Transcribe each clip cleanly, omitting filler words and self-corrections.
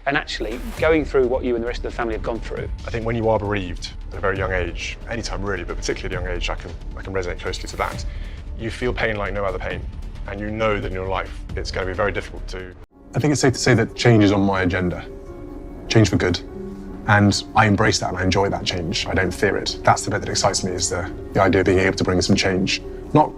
and actually going through what you and the rest of the family have gone through. I think when you are bereaved at a very young age, anytime really, but particularly at a young age, I can resonate closely to that. You feel pain like no other pain, and you know that in your life it's going to be very difficult to... I think it's safe to say that change is on my agenda. Change for good. And I embrace that and I enjoy that change. I don't fear it. That's the bit that excites me, is the idea of being able to bring some change. Not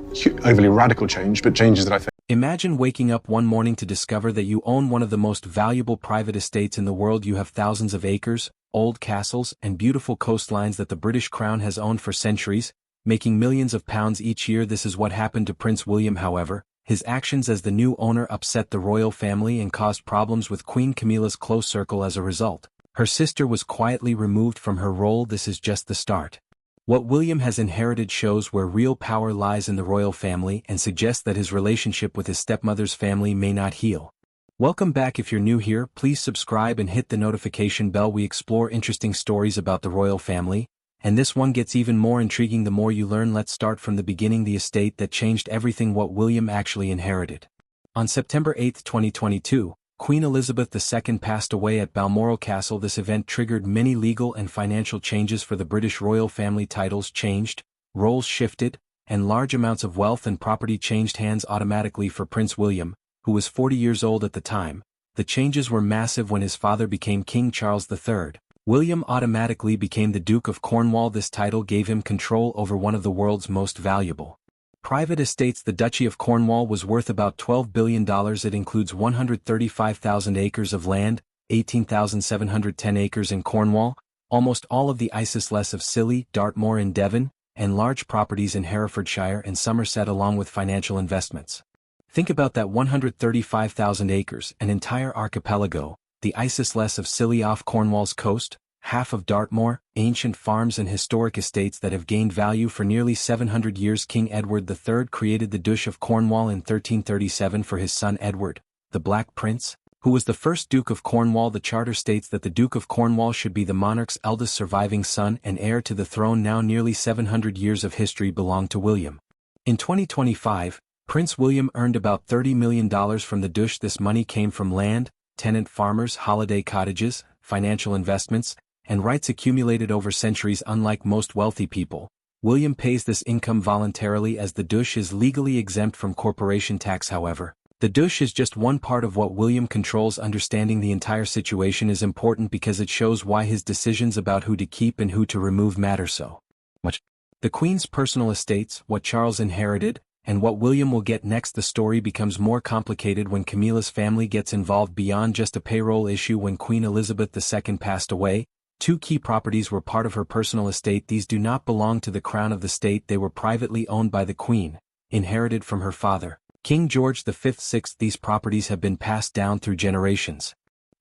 overly radical change, but changes that I think... Imagine waking up one morning to discover that you own one of the most valuable private estates in the world. You have thousands of acres, old castles, and beautiful coastlines that the British Crown has owned for centuries, making millions of pounds each year. This is what happened to Prince William, however. His actions as the new owner upset the royal family and caused problems with Queen Camilla's close circle as a result. Her sister was quietly removed from her role. This is just the start. What William has inherited shows where real power lies in the royal family and suggests that his relationship with his stepmother's family may not heal. Welcome back. If you're new here, please subscribe and hit the notification bell. We explore interesting stories about the royal family, and this one gets even more intriguing the more you learn. Let's start from the beginning. The estate that changed everything. What William actually inherited. On September 8, 2022, Queen Elizabeth II passed away at Balmoral Castle. This event triggered many legal and financial changes for the British royal family. Titles changed, roles shifted, and large amounts of wealth and property changed hands automatically for Prince William, who was 40 years old at the time. The changes were massive. When his father became King Charles III, William automatically became the Duke of Cornwall. This title gave him control over one of the world's most valuable private estates. The Duchy of Cornwall was worth about $12 billion. It includes 135,000 acres of land, 18,710 acres in Cornwall, almost all of the Isles of Scilly, Dartmoor in Devon, and large properties in Herefordshire and Somerset along with financial investments. Think about that: 135,000 acres, an entire archipelago, the Isles of Scilly off Cornwall's coast, half of Dartmoor, ancient farms and historic estates that have gained value for nearly 700 years. King Edward III created the Duchy of Cornwall in 1337 for his son Edward, the Black Prince, who was the first Duke of Cornwall. The charter states that the Duke of Cornwall should be the monarch's eldest surviving son and heir to the throne. Now nearly 700 years of history belong to William. In 2025, Prince William earned about $30 million from the Duchy. This money came from land, tenant farmers, holiday cottages, financial investments, and rights accumulated over centuries. Unlike most wealthy people, William pays this income voluntarily as the Duchy is legally exempt from corporation tax. However, the Duchy is just one part of what William controls. Understanding the entire situation is important because it shows why his decisions about who to keep and who to remove matter so much. The Queen's personal estates, what Charles inherited, and what William will get next. The story becomes more complicated when Camilla's family gets involved beyond just a payroll issue. When Queen Elizabeth II passed away, two key properties were part of her personal estate. These do not belong to the crown of the state. They were privately owned by the Queen, inherited from her father, King George V. These properties have been passed down through generations.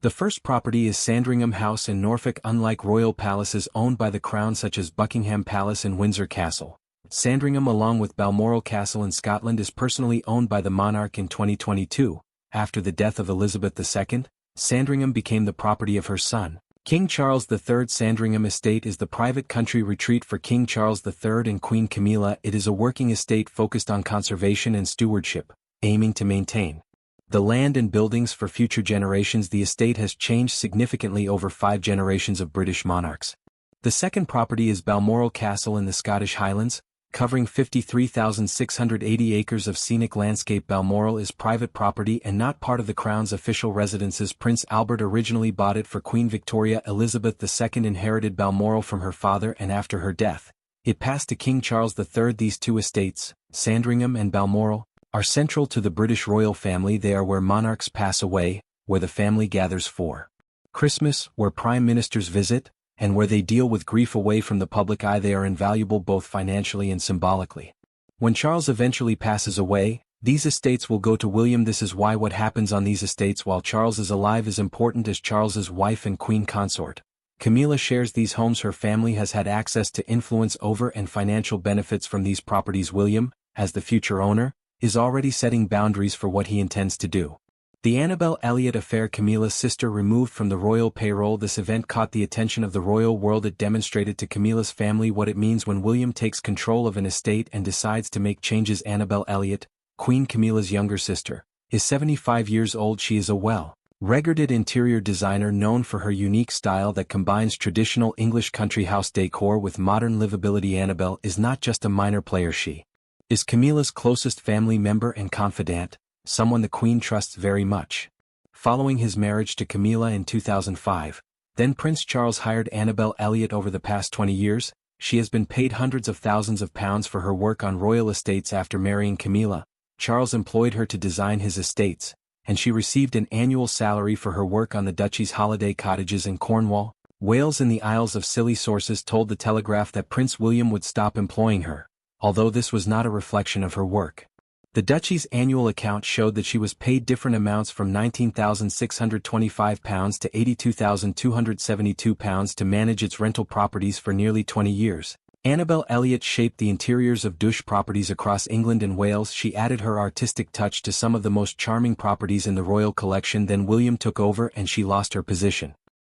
The first property is Sandringham House in Norfolk. Unlike royal palaces owned by the crown such as Buckingham Palace and Windsor Castle, Sandringham, along with Balmoral Castle in Scotland, is personally owned by the monarch. In 2022, after the death of Elizabeth II, Sandringham became the property of her son, King Charles III. Sandringham Estate is the private country retreat for King Charles III and Queen Camilla. It is a working estate focused on conservation and stewardship, aiming to maintain the land and buildings for future generations. The estate has changed significantly over 5 generations of British monarchs. The second property is Balmoral Castle in the Scottish Highlands, covering 53,680 acres of scenic landscape. Balmoral is private property and not part of the Crown's official residences. Prince Albert originally bought it for Queen Victoria. Elizabeth II inherited Balmoral from her father, and after her death, it passed to King Charles III. These two estates, Sandringham and Balmoral, are central to the British royal family. They are where monarchs pass away, where the family gathers for Christmas, where prime ministers visit, and where they deal with grief away from the public eye. They are invaluable both financially and symbolically. When Charles eventually passes away, these estates will go to William. This is why what happens on these estates while Charles is alive is important, as Charles's wife and queen consort, Camilla, shares these homes. Her family has had access to influence over and financial benefits from these properties. William, as the future owner, is already setting boundaries for what he intends to do. The Annabel Elliot affair. Camilla's sister removed from the royal payroll. This event caught the attention of the royal world. It demonstrated to Camilla's family what it means when William takes control of an estate and decides to make changes. Annabel Elliot, Queen Camilla's younger sister, is 75 years old. She is a well Regarded interior designer known for her unique style that combines traditional English country house decor with modern livability, Annabelle is not just a minor player, she is Camilla's closest family member and confidant, someone the Queen trusts very much. Following his marriage to Camilla in 2005, then Prince Charles hired Annabelle Elliott. Over the past 20 years, she has been paid hundreds of thousands of pounds for her work on royal estates. After marrying Camilla, Charles employed her to design his estates, and she received an annual salary for her work on the Duchy's holiday cottages in Cornwall, Wales and the Isles of Scilly. Sources told The Telegraph that Prince William would stop employing her, although this was not a reflection of her work. The Duchy's annual account showed that she was paid different amounts, from £19,625 to £82,272 to manage its rental properties for nearly 20 years. Annabelle Elliott shaped the interiors of Dush properties across England and Wales. She added her artistic touch to some of the most charming properties in the royal collection. Then William took over and she lost her position.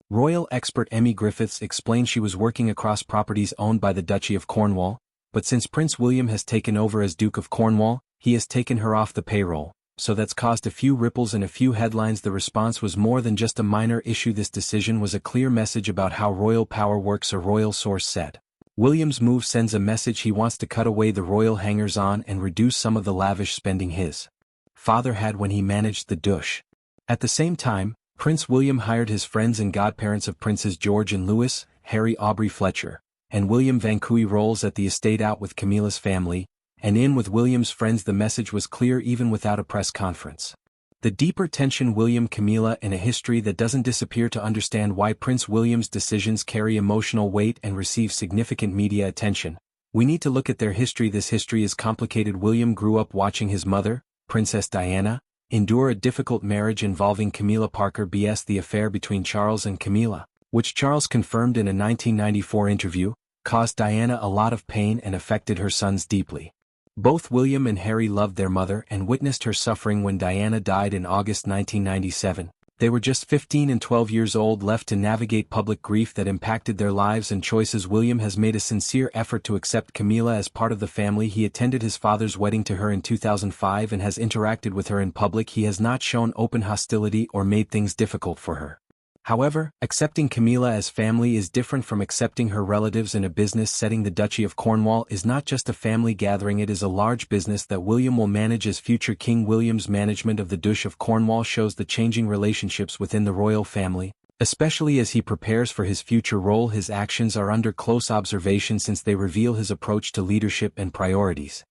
Royal expert Emmy Griffiths explained she was working across properties owned by the Duchy of Cornwall, but since Prince William has taken over as Duke of Cornwall, he has taken her off the payroll, so that's caused a few ripples and a few headlines. The response was more than just a minor issue. This decision was a clear message about how royal power works, a royal source said. William's move sends a message he wants to cut away the royal hangers-on and reduce some of the lavish spending his father had when he managed the Dush. At the same time, Prince William hired his friends and godparents of Princes George and Louis, Harry Aubrey Fletcher, and William Vancouver roles at the estate out with Camilla's family, and in with William's friends. The message was clear even without a press conference. The deeper tension. William Camilla in a history that doesn't disappear. To understand why Prince William's decisions carry emotional weight and receive significant media attention, we need to look at their history. This history is complicated. William grew up watching his mother, Princess Diana, endure a difficult marriage involving Camilla Parker. The affair between Charles and Camilla, which Charles confirmed in a 1994 interview, caused Diana a lot of pain and affected her sons deeply. Both William and Harry loved their mother and witnessed her suffering when Diana died in August 1997. They were just 15 and 12 years old, left to navigate public grief that impacted their lives and choices. William has made a sincere effort to accept Camilla as part of the family. He attended his father's wedding to her in 2005 and has interacted with her in public. He has not shown open hostility or made things difficult for her. However, accepting Camilla as family is different from accepting her relatives in a business setting. The Duchy of Cornwall is not just a family gathering, it is a large business that William will manage as future King. William's management of the Duchy of Cornwall shows the changing relationships within the royal family, especially as he prepares for his future role. His actions are under close observation since they reveal his approach to leadership and priorities.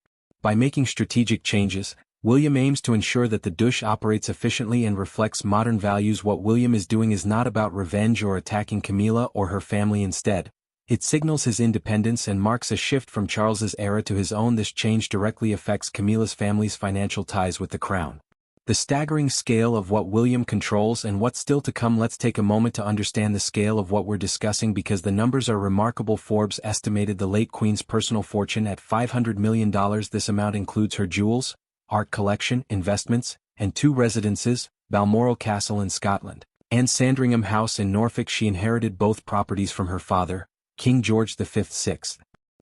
By making strategic changes, William aims to ensure that the Dush operates efficiently and reflects modern values. What William is doing is not about revenge or attacking Camilla or her family. Instead, it signals his independence and marks a shift from Charles's era to his own. This change directly affects Camilla's family's financial ties with the crown. The staggering scale of what William controls and what's still to come. Let's take a moment to understand the scale of what we're discussing because the numbers are remarkable. Forbes estimated the late Queen's personal fortune at $500 million. This amount includes her jewels, art collection, investments, and 2 residences, Balmoral Castle in Scotland, and Sandringham House in Norfolk. She inherited both properties from her father, King George V. VI.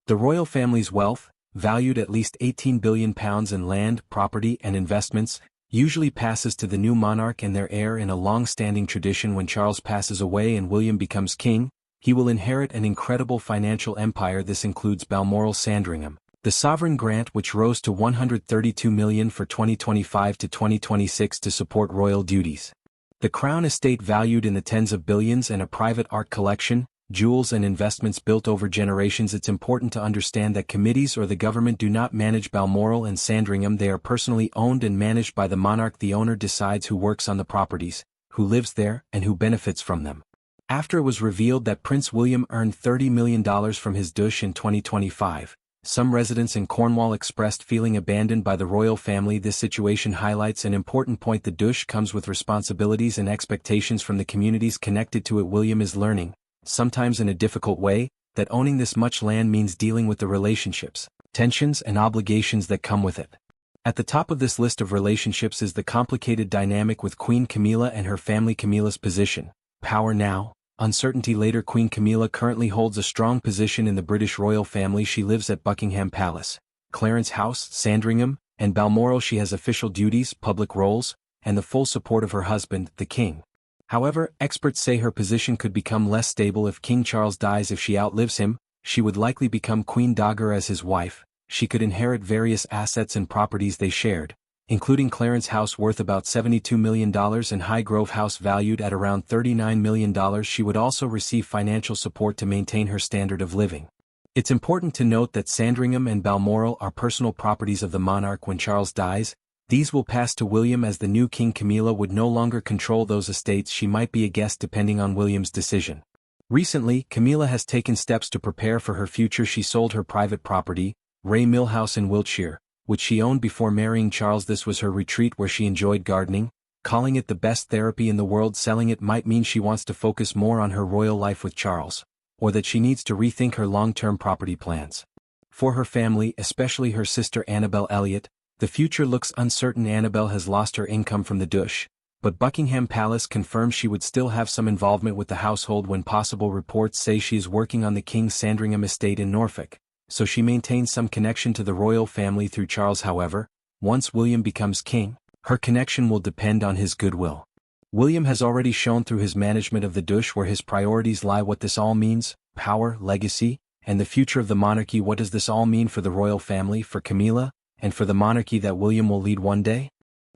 The royal family's wealth, valued at least £18 billion in land, property, and investments, usually passes to the new monarch and their heir. In a long-standing tradition, when Charles passes away and William becomes king, he will inherit an incredible financial empire. This includes Balmoral Sandringham, the sovereign grant which rose to $132 million for 2025 to 2026 to support royal duties. The Crown Estate valued in the tens of billions and a private art collection, jewels and investments built over generations. It's important to understand that committees or the government do not manage Balmoral and Sandringham. They are personally owned and managed by the monarch. The owner decides who works on the properties, who lives there, and who benefits from them. After it was revealed that Prince William earned $30 million from his Dush in 2025, some residents in Cornwall expressed feeling abandoned by the royal family. This situation highlights an important point. The Dush comes with responsibilities and expectations from the communities connected to it. William is learning, sometimes in a difficult way, that owning this much land means dealing with the relationships, tensions, and obligations that come with it. At the top of this list of relationships is the complicated dynamic with Queen Camilla and her family. Camilla's position, power now, uncertainty later. Queen Camilla currently holds a strong position in the British royal family. She lives at Buckingham Palace, Clarence House, Sandringham, and Balmoral. She has official duties, public roles, and the full support of her husband, the king. However, experts say her position could become less stable if King Charles dies. If she outlives him, she would likely become Queen Dowager as his wife. She could inherit various assets and properties they shared, including Clarence House worth about $72 million and Highgrove House valued at around $39 million. She would also receive financial support to maintain her standard of living. It's important to note that Sandringham and Balmoral are personal properties of the monarch. When Charles dies, these will pass to William as the new king. Camilla would no longer control those estates. She might be a guest depending on William's decision. Recently, Camilla has taken steps to prepare for her future. She sold her private property, Ray Mill House in Wiltshire, which she owned before marrying Charles. This was her retreat where she enjoyed gardening, calling it the best therapy in the world. Selling it might mean she wants to focus more on her royal life with Charles, or that she needs to rethink her long-term property plans. For her family, especially her sister Annabel Elliot, the future looks uncertain. Annabel has lost her income from the Dush, but Buckingham Palace confirms she would still have some involvement with the household when possible. Reports say she is working on the King's Sandringham estate in Norfolk, so she maintains some connection to the royal family through Charles. However, once William becomes king, her connection will depend on his goodwill. William has already shown through his management of the Dush where his priorities lie. What this all means: power, legacy, and the future of the monarchy. What does this all mean for the royal family, for Camilla, and for the monarchy that William will lead one day?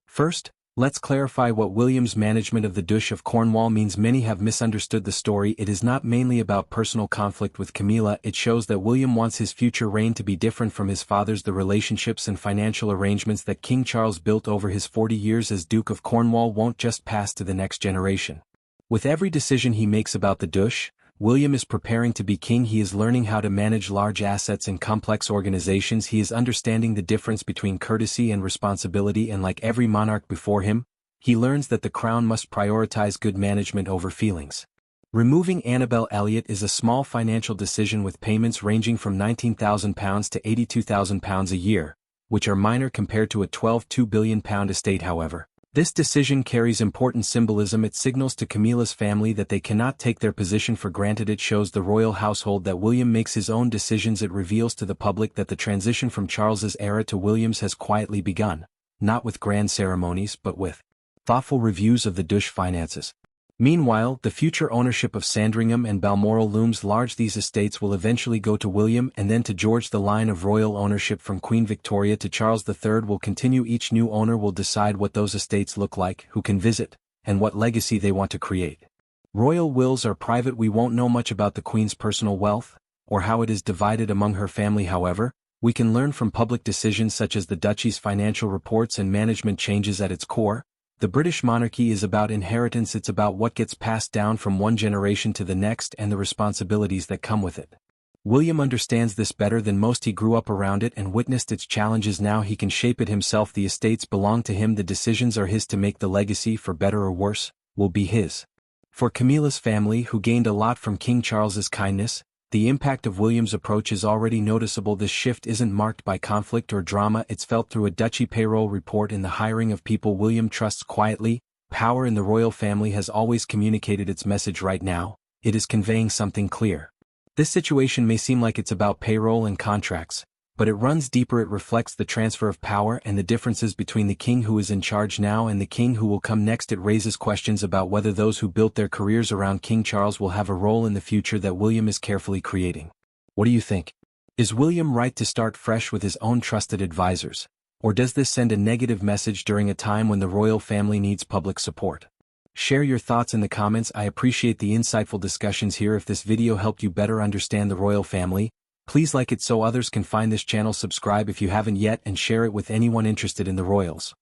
First, let's clarify what William's management of the Dush of Cornwall means. Many have misunderstood the story. It is not mainly about personal conflict with Camilla. It shows that William wants his future reign to be different from his father's. The relationships and financial arrangements that King Charles built over his 40 years as Duke of Cornwall won't just pass to the next generation. With every decision he makes about the Dush, William is preparing to be king. He is learning how to manage large assets and complex organizations. He is understanding the difference between courtesy and responsibility, and like every monarch before him, he learns that the crown must prioritize good management over feelings. Removing Annabel Elliot is a small financial decision with payments ranging from £19,000 to £82,000 a year, which are minor compared to a £12.2 billion estate. However, this decision carries important symbolism. It signals to Camilla's family that they cannot take their position for granted. It shows the royal household that William makes his own decisions. It reveals to the public that the transition from Charles's era to William's has quietly begun, not with grand ceremonies but with thoughtful reviews of the Dush finances. Meanwhile, the future ownership of Sandringham and Balmoral looms large. These estates will eventually go to William and then to George. The line of royal ownership from Queen Victoria to Charles III will continue. Each new owner will decide what those estates look like, who can visit, and what legacy they want to create. Royal wills are private. We won't know much about the Queen's personal wealth, or how it is divided among her family. However, we can learn from public decisions such as the Duchy's financial reports and management changes. At its core, the British monarchy is about inheritance. It's about what gets passed down from one generation to the next and the responsibilities that come with it. William understands this better than most. He grew up around it and witnessed its challenges. Now he can shape it himself. The estates belong to him. The decisions are his to make. The legacy, for better or worse, will be his. For Camilla's family, who gained a lot from King Charles's kindness, the impact of William's approach is already noticeable. This shift isn't marked by conflict or drama. It's felt through a Duchy payroll report in the hiring of people William trusts quietly. Power in the royal family has always communicated its message. Right now, it is conveying something clear. This situation may seem like it's about payroll and contracts, but it runs deeper. It reflects the transfer of power and the differences between the king who is in charge now and the king who will come next. It raises questions about whether those who built their careers around King Charles will have a role in the future that William is carefully creating. What do you think? Is William right to start fresh with his own trusted advisors, or does this send a negative message during a time when the royal family needs public support? Share your thoughts in the comments. I appreciate the insightful discussions here. If this video helped you better understand the royal family, please like it so others can find this channel. Subscribe if you haven't yet and share it with anyone interested in the royals.